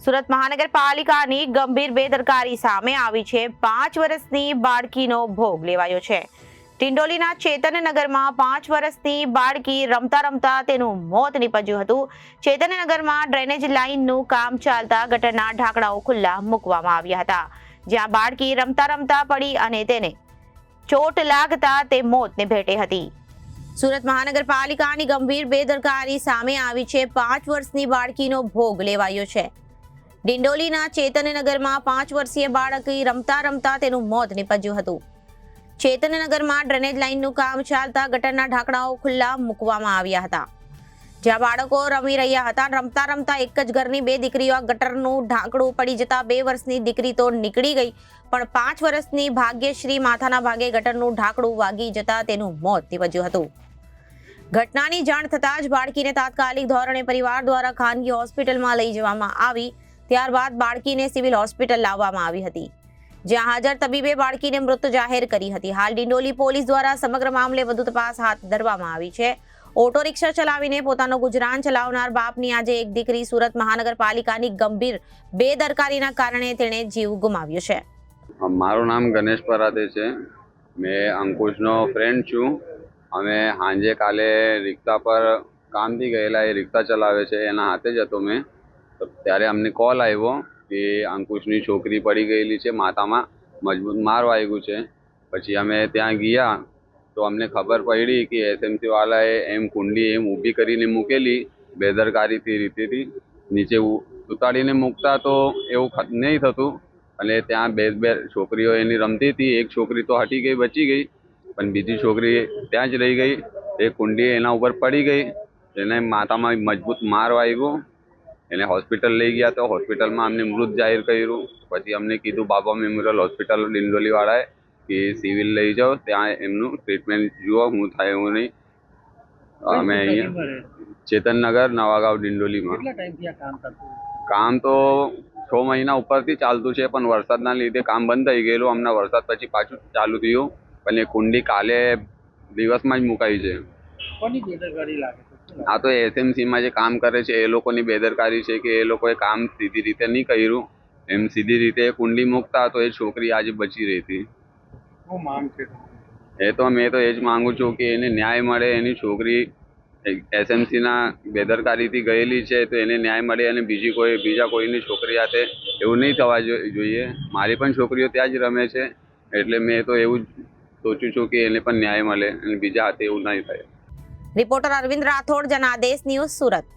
સુરત મહાનગરપાલિકાની ગંભીર બેદરકારી સામે આવી છે। 5 વર્ષની બાળકીનો ભોગ લેવાયો છે। ટિંડોલીના ચેતનનગરમાં 5 વર્ષની બાળકી રમતા રમતા તેનું મોત નીપજ્યું હતું। ચેતનનગરમાં ડ્રેનેજ લાઇનનું કામ ચાલતા ગટરના ઢાંકણાઓ ખુલ્લા મૂકવામાં આવ્યા હતા, જ્યાં બાળકી રમતા રમતા પડી અને તેને ચોટ લાગતા તે મોતને ભેટે હતી। સુરત મહાનગરપાલિકાની ગંભીર બેદરકારી સામે આવી છે। 5 વર્ષની બાળકીનો ભોગ લેવાયો છે। ડિંડોલીના ચેતનનગરમાં 5 વર્ષીય બાળકી રમતા રમતા તેનું મોત નીપજ્યું હતું। ચેતનનગરમાં ડ્રેનેજ લાઇનનું કામ ચાલતા ગટરના ઢાંકણાઓ ખુલ્લા મૂકવામાં આવ્યા હતા, જ્યાં બાળકો રમી રહ્યા હતા। રમતા રમતા એક જ ઘરની 2 દીકરીઓ ગટરનું ઢાંકણું પડી જતા 2 વર્ષની દીકરી તો નીકળી ગઈ, પણ 5 વર્ષની ભાગ્યશ્રી માથાના ભાગે ગટરનું ઢાંકણું વાગી જતા તેનું મોત નીપજ્યું હતું। ઘટનાની જાણ થતાં જ બાળકીને તાત્કાલિક ધોરણે પરિવાર દ્વારા ખાનગી હોસ્પિટલમાં લઈ જવામાં આવી। ત્યારબાદ બાળકીને સિવિલ હોસ્પિટલ લાવવામાં આવી હતી, જ્યાં હાજર તબીબે બાળકીને મૃત જાહેર કરી હતી। હાલ ડિંડોલી પોલીસ દ્વારા સમગ્ર મામલે વધુ તપાસ હાથ ધરવામાં આવી છે। ઓટો રિક્ષા ચલાવીને પોતાનું ગુજરાન ચલાવનાર બાપની આજે એક દીકરી સુરત મહાનગરપાલિકાની ગંભીર બેદરકારીના કારણે તેણે જીવ ગુમાવ્યો છે। મારું નામ ગણેશ પરાતે છે। મેં અંકુશનો ફ્રેન્ડ છું। અમે સાંજે કાલે રિક્ષા પર કામથી ગયેલા, એ રિક્ષા ચલાવે છે, એના હાથે જ હતો મેં। તો ત્યારે અમને કોલ આવ્યો કે અંકુશની છોકરી પડી ગયેલી છે, માથામાં મજબૂત માર વાગ્યું છે। પછી અમે ત્યાં ગયા તો અમને ખબર પડી કે એસએમસી વાળાએ એમ કુંડી એમ ઊભી કરીને મૂકેલી, બેદરકારીથી રીતેથી નીચે ઉતારીને મૂકતા તો એવું નહીં થતું। અને ત્યાં બે છોકરીઓ એની રમતી હતી, એક છોકરી તો હટી ગઈ, બચી ગઈ, પણ બીજી છોકરી ત્યાં જ રહી ગઈ। એ કુંડી એના ઉપર પડી ગઈ, એને માથામાં મજબૂત માર વાગ્યો। એને હોસ્પિટલ લઈ ગયા તો હોસ્પિટલમાં અમને મૃત જાહેર કર્યું। પછી અમને કીધું બાબા મેમોરિયલ હોસ્પિટલ ડિંડોલી વાળાએ કે સિવિલ લઈ જાઓ, ત્યાં એમનું ટ્રીટમેન્ટ જુઓ, હું થાય એવું નહીં। અમે અહીંયા ચેતનનગર નવાગાંવ ડિંડોલીમાં કામ તો 6 મહિના ઉપરથી ચાલતું છે, પણ વરસાદના લીધે કામ બંધ થઈ ગયેલું। હમણાં વરસાદ પછી પાછું ચાલુ થયું, પણ એ કુંડી કાલે દિવસમાં જ મુકાઈ છે। કોની બેદરકારી લાગે છે? આ તો એસએમસીમાં જે કામ કરે છે એ લોકોની બેદરકારી છે કે એ લોકોએ કામ સીધી રીતે નહીં કર્યું। એમ સીધી રીતે કુંડી મૂકતા તો એ છોકરી આજે બચી રહેતી। શું માંગ છે? એ તો મેં તો એ જ માંગુ છું કે એને ન્યાય મળે। એની છોકરી એસએમસીના બેદરકારીથી ગયેલી છે તો એને ન્યાય મળે, અને બીજા કોઈની છોકરી સાથે એવું નહીં થવા જોઈએ। મારી પણ છોકરીઓ ત્યાં જ રમે છે, એટલે મેં તો એવું જ સોચું છું કે એને પણ ન્યાય મળે અને બીજા હાથે એવું નહીં થાય। Reporter Arvind Rathod, Janadesh news, Surat.